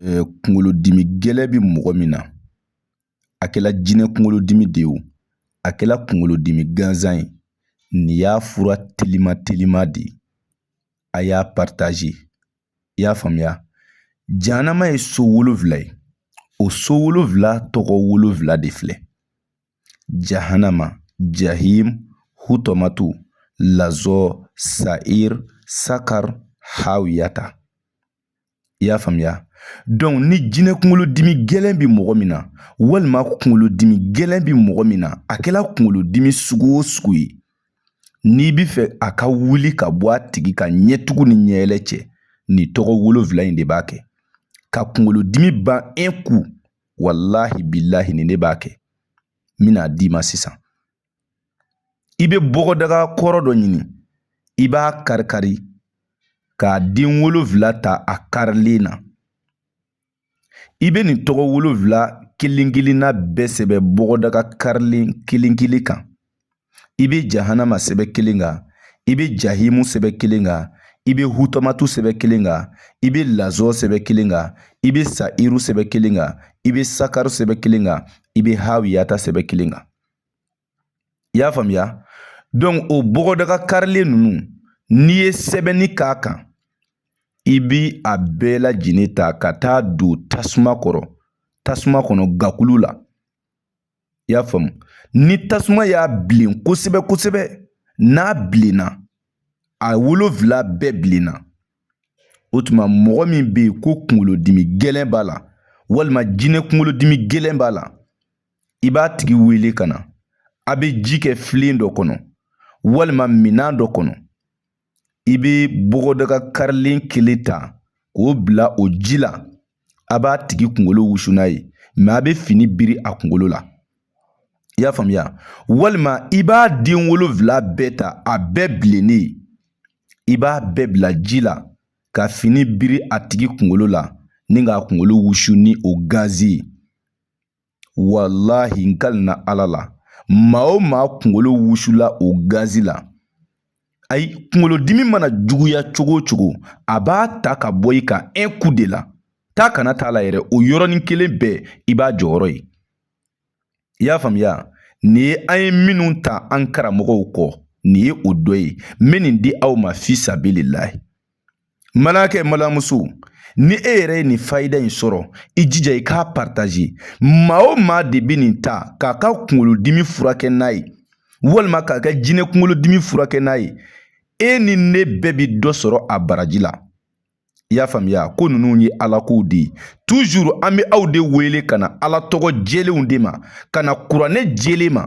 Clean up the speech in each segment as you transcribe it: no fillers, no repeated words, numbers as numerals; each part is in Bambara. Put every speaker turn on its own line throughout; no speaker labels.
kunkolodimi gɛlɛ bi mɔgɔ min na, a kɛla jinɛ kunkolodimi de ye o, a kɛla kunkolodimi gansan ye, nin y'a fura telima de ye. A y'a partage. I y'a faamuya. Jahanama ye so 7 ye. O so 7 tɔgɔ 7 de filɛ. Jahanama, Jahim, Hutomatu, Lazɔ, Sa'ir, Sakar, Hawiyata. I y'a faamuya. Donc ni jinɛ kunkolodimi gɛlɛn bi mɔgɔ min na, walima kunkolodimi gɛlɛn bi mɔgɔ min na, a kɛla kunkolodimi sugu o sugu ye, n'i bi fɛ a ka wuli ka bɔ a tigi ka ɲɛtugu ni ɲɛɛlɛ cɛ, nin tɔgɔ 7 in de b'a kɛ. Ka kunkolodimi ban un coup, wallahi billahi nin de b'a kɛ. N bɛna d'i ma sisan. I bɛ bɔgɔdaga kɔrɔ dɔ ɲini, i b'a kari-kari k'a den 7 ta a karilen na. I bɛ nin tɔgɔ 7 kelen-kelenna bɛɛ sɛbɛn bɔgɔdaga karilen kelen-kelen kan. I bɛ jahanama sɛbɛn kelen kan, i bɛ jahimu sɛbɛn kelen kan, i bɛ hutomatu sɛbɛn kelen kan, i bɛ lazɔ sɛbɛn kelen kan, i bɛ sa'iru sɛbɛn kelen kan, i bɛ sakaru sɛbɛn kelen kan, i bɛ hawiyata sɛbɛn kelen kan. I y'a faamuya? Donc o bɔgɔdaga karilen ninnu, n'i ye sɛbɛnni k'a kan, i bi a bɛɛ lajɛlen ta ka taa don tasuma kɔnɔ gakulu la. I y'a faamu? Ni tasuma y'a bilen kosɛbɛ, n'a bilenna, a 7 bɛɛ bilenna, o tuma mɔgɔ min bɛ yen ko kunkolodimi gɛlɛn b'a la, walima jinɛ kunkolodimi gɛlɛn b'a la, i b'a tigi wele ka na, a bɛ ji kɛ filen dɔ kɔnɔ, walima minan dɔ kɔnɔ, i bɛ bɔgɔdaga karilen kelen ta k'o bila o ji la, a b'a tigi kunkolo wusu n'a ye, mais a bɛ fini biri a kunkolo la. I y'a faamuya? Walima i b'a den 7 bɛɛ ta, a bɛɛ bilennen, i b'a bɛɛ bila ji la ka fini biri a tigi kunkolo la ni k'a kunkolo wusu ni o gazi ye. Wallahi n kalina Ala la, maa o maa kunkolo wusula o gazi la, ayi kunkolodimi mana juguya cogo o cogo, a b'a ta ka bɔ i kan un coup de la. Taa kana t'a la yɛrɛ, o yɔrɔnin kelen bɛɛ i b'a jɔyɔrɔ ye. I y'a faamuya? Nin ye an ye minnu ta an karamɔgɔw kɔ, nin ye o dɔ ye. N bɛ nin di aw ma fi sabilillahi. Malakɛ malamuso, ni e yɛrɛ ye nin fayida in sɔrɔ, i jija i k'a partage. Maa o maa de bɛ nin ta k'a ka kunkolodimi furakɛ n'a ye, walima k'a ka jinɛ kunkolodimi furakɛ n'a ye, e ni ne bɛɛ bi dɔ sɔrɔ a baraji la. I y'a faamuya? Ko ninnu ye Ala kow de ye. Toujours an bɛ aw de wele ka na Ala tɔgɔ jɛlenw de ma, ka na kuranɛ jɛlen ma.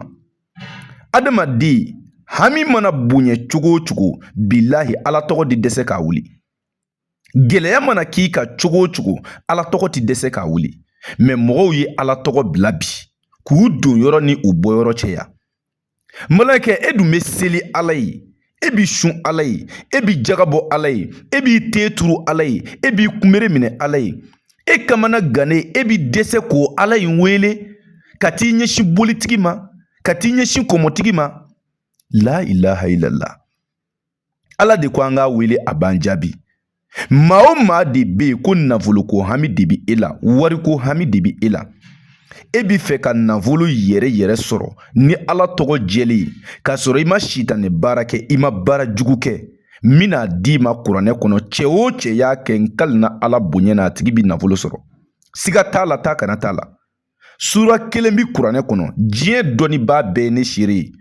Adamaden hami mana bonya cogo o cogo, bilahi Ala tɔgɔ de dɛsɛ k'a wuli. Gɛlɛya mana k'i ka cogo o cogo, Ala tɔgɔ ti dɛsɛ k'a wuli. Mais mɔgɔw ye Ala tɔgɔ bila bi, k'u don yɔrɔ ni u bɔ yɔrɔ cɛya. Malakɛ, e dun bɛ seli Ala ye, e bi sun Ala ye, e bi jaga bɔ Ala ye, e b'i te turu Ala ye, e b'i kunbere minɛ Ala ye, e kamana gannen, e bi dɛsɛ k'o Ala in wele ka t'i ɲɛsin bolitigi ma, ka t'i ɲɛsin kɔmɔtigi ma. La ilaha illallah. Ala de ko an k'a wele, a b'an jaabi. Maa o maa de bɛ yen ko nafoloko hami de bi e la, wariko hami de bi e la. E bi fɛ ka nafolo yɛrɛ sɔrɔ ni Ala tɔgɔ jɛlen ye, k'a sɔrɔ i ma sitanɛ baara kɛ, i ma baara jugu kɛ. N bɛna d'i ma kuranɛ kɔnɔ, cɛ o cɛ y'a kɛ, n kalina Ala bonya na a tigi bi nafolo sɔrɔ. Siga t'a la, taa kana t'a la. Sura 1 bi kuranɛ kɔnɔ, diɲɛ dɔnnibaa bɛɛ ye ne seere ye.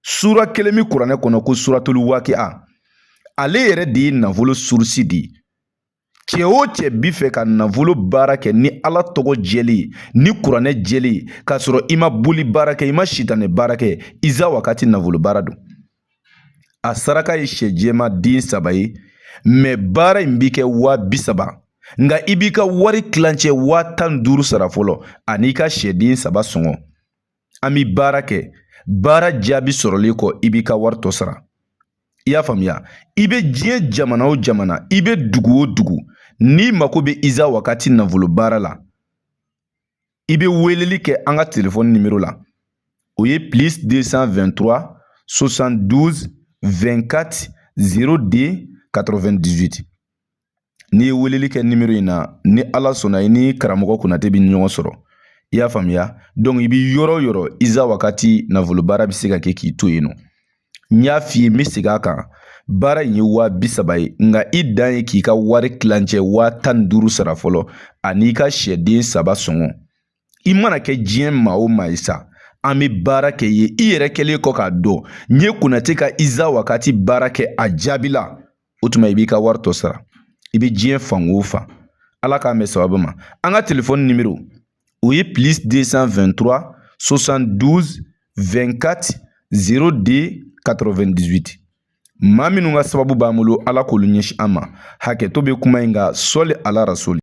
Sura 1 bi kuranɛ kɔnɔ ko suratul waqi'a. Ale yɛrɛ de ye nafolo source de ye. Cɛ o cɛ bi fɛ ka nafolo baara kɛ ni Ala tɔgɔ jɛlen ye, ni kuranɛ jɛlen ye, k'a sɔrɔ i ma boli baara kɛ, i ma sitanɛ baara kɛ, Iza wakati nafolo baara don. A saraka ye sɛ jɛma den 3 ye, mais baara in bi kɛ 30.000, nka i b'i ka wari tilancɛ 15.000 sara fɔlɔ, an'i ka sɛden 3 sɔngɔ. An bi baara kɛ, baara jaabi sɔrɔlen kɔ, i b'i ka wari tɔ sara. I y'a faamuya? I bɛ diɲɛ jamana o jamana, i bɛ dugu o dugu, n'i mako bɛ Iza wakati nafolo baara la, i bɛ weleli kɛ an ka téléphone numéro la. O ye +223 72 24 02 98. n'i ye weleli kɛ nimero in na ni ala sɔnna i ni karamɔgɔ Konate bɛ ɲɔgɔn sɔrɔ i y'a faamuya donc i bi yɔrɔ yɔrɔ Iza Wagati nafolo baara bɛ se ka kɛ k'i to yen nɔ n y'a f'i ye n bɛ segin a kan baara in ye 30.000 ye nka i dan ye k'i ka wari tilancɛ 15.000 sara fɔlɔ an'i ka sɛden 3 sɔngɔ i mana kɛ diɲɛ maa o maa ye sa an bɛ baara kɛ ye i yɛrɛ kɛlen kɔ k'a dɔn n ye Konate ka Iza Wagati baara kɛ a jaabi la o tuma i b'i ka wari tɔ sara i bɛ diɲɛ fan o fan ala k'an bɛ sababu ma an ka telefɔni nimero o ye +223 72 24 02 98 maa minnu ka sababu b'an bolo ala k'olu ɲɛsin an ma hakɛto bɛ kuma in kan sɔli ala rasuli